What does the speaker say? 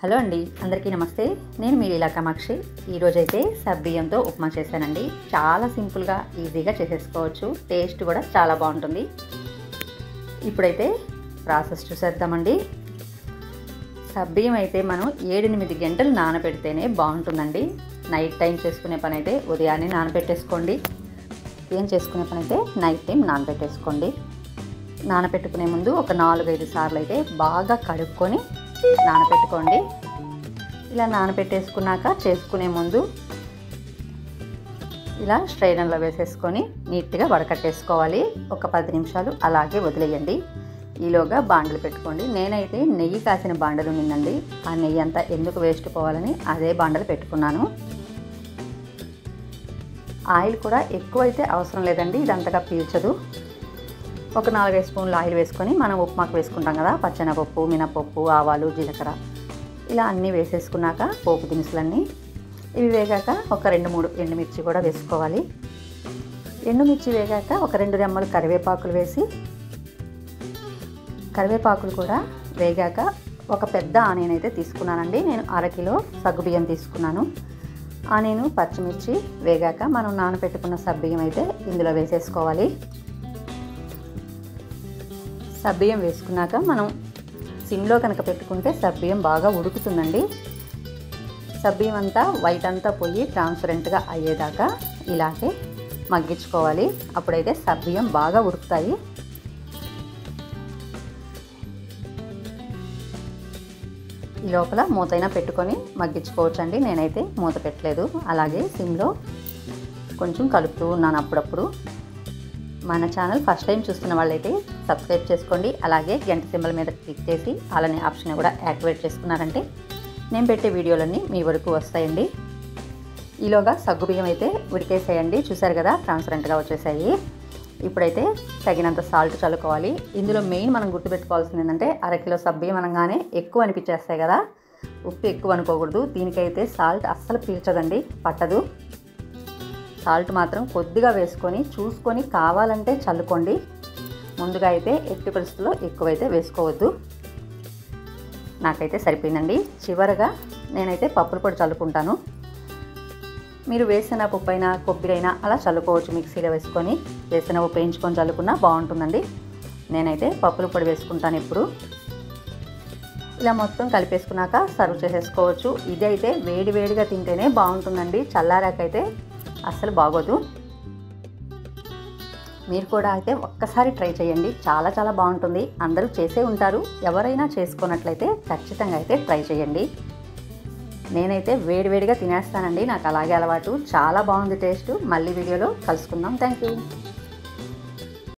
Hello అండి, అందరికీ నమస్తే. నేను మీ లీలా కామాక్షి. ఈరోజైతే సబ్బియ్యంతో ఉప్మా చేశానండి. చాలా సింపుల్గా ఈజీగా చేసేసుకోవచ్చు. టేస్ట్ కూడా చాలా బాగుంటుంది. ఇప్పుడైతే ప్రాసెస్ చూసేద్దామండి. సబ్బియ్యం అయితే మనం 7-8 గంటలు నానబెడితేనే బాగుంటుందండి. నైట్ టైం చేసుకునే పని అయితే ఉదయాన్నే నానబెట్టేసుకోండి. ఏం చేసుకునే పని అయితే నైట్ టైం నానబెట్టేసుకోండి. నానబెట్టుకునే ముందు ఒక 4-5 సార్లు అయితే బాగా కడుక్కొని నానబెట్టుకోండి. ఇలా నానబెట్టేసుకున్నాక చేసుకునే ముందు ఇలా స్ట్రైనర్లో వేసేసుకొని నీట్గా వడకట్టేసుకోవాలి. ఒక 10 నిమిషాలు అలాగే వదిలేయండి. ఈలోగా బాండలు పెట్టుకోండి. నేనైతే నెయ్యి కాసిన బాండలు ఉన్నిందండి. ఆ నెయ్యి అంతా ఎందుకు వేస్ట్ పోవాలని అదే బాండలు పెట్టుకున్నాను. ఆయిల్ కూడా ఎక్కువైతే అవసరం లేదండి, ఇదంతగా పీల్చదు. ఒక 4-5 స్పూన్లు ఆయిల్ వేసుకొని మనం ఉప్మాకు వేసుకుంటాం కదా, పచ్చెనపప్పు, మినపప్పు, ఆవాలు, జీలకర్ర ఇలా అన్నీ వేసేసుకున్నాక పోపు దినుసులన్నీ ఇవి వేగాక ఒక 2-3 ఎండుమిర్చి కూడా వేసుకోవాలి. ఎండుమిర్చి వేగాక ఒక 2 రెమ్మలు కరివేపాకులు వేసి, కరివేపాకులు కూడా వేగాక ఒక పెద్ద ఆనియన్ అయితే తీసుకున్నానండి. నేను 1/2 కిలో సగ్గుబియ్యం తీసుకున్నాను. ఆనియన్, పచ్చిమిర్చి వేగాక మనం నానబెట్టుకున్న సబ్బియ్యం అయితే ఇందులో వేసేసుకోవాలి. సబ్బియ్యం వేసుకున్నాక మనం సిమ్లో కనుక పెట్టుకుంటే సబ్బియ్యం బాగా ఉడుకుతుందండి. సబ్బియ్యం అంతా వైట్ అంతా పోయి ట్రాన్స్పరెంట్గా అయ్యేదాకా ఇలాగే మగ్గించుకోవాలి. అప్పుడైతే సబ్బియ్యం బాగా ఉడుకుతాయి. ఈ లోపల మూతైనా పెట్టుకొని మగ్గించుకోవచ్చండి. నేనైతే మూత పెట్టలేదు, అలాగే సిమ్లో కొంచెం కలుపుతూ ఉన్నాను అప్పుడప్పుడు. మన ఛానల్ ఫస్ట్ టైం చూస్తున్న వాళ్ళైతే సబ్స్క్రైబ్ చేసుకోండి. అలాగే గంట సింబల్ మీద క్లిక్ చేసి అలానే ఆప్షన్ కూడా యాక్టివేట్ చేసుకున్నారంటే నేను పెట్టే వీడియోలన్నీ మీ వరకు వస్తాయండి. ఈలోగా సగ్గుబియ్యం అయితే ఉడికేసేయండి. చూసారు కదా, ట్రాన్స్పరెంట్గా వచ్చేసాయి. ఇప్పుడైతే తగినంత సాల్ట్ చల్లుకోవాలి. ఇందులో మెయిన్ మనం గుర్తుపెట్టుకోవాల్సింది ఏంటంటే 1/2 కిలో సబ్బియ్యం అనగానే ఎక్కువ అనిపించేస్తాయి కదా, ఉప్పు ఎక్కువ అనుకోకూడదు. దీనికైతే సాల్ట్ అస్సలు పీల్చదండి, పట్టదు. సాల్ట్ మాత్రం కొద్దిగా వేసుకొని చూసుకొని కావాలంటే చల్లుకోండి. ముందుగా అయితే ఎట్టి పరిస్థితుల్లో ఎక్కువైతే వేసుకోవద్దు. నాకైతే సరిపోయిందండి. చివరగా నేనైతే పప్పుల పొడి చల్లుకుంటాను. మీరు వేసిన పప్పు అయినా కొబ్బరి అయినా అలా చల్లుకోవచ్చు. మిక్సీలో వేసుకొని వేసిన ఉప్పు వేయించుకొని చల్లుకున్నా బాగుంటుందండి. నేనైతే పప్పుల పొడి వేసుకుంటాను ఎప్పుడు. ఇలా మొత్తం కలిపేసుకున్నాక సర్వ్ చేసేసుకోవచ్చు. ఇది అయితే వేడి వేడిగా తింటేనే బాగుంటుందండి, చల్లారాకైతే అస్సలు బాగోదు. మీరు కూడా అయితే ఒక్కసారి ట్రై చేయండి, చాలా చాలా బాగుంటుంది. అందరూ చేసే ఉంటారు, ఎవరైనా చేసుకున్నట్లయితే ఖచ్చితంగా అయితే ట్రై చేయండి. నేనైతే వేడివేడిగా తినేస్తానండి, నాకు అలాగే అలవాటు. చాలా బాగుంది టేస్ట్. మళ్ళీ వీడియోలో కలుసుకుందాం. Thank you.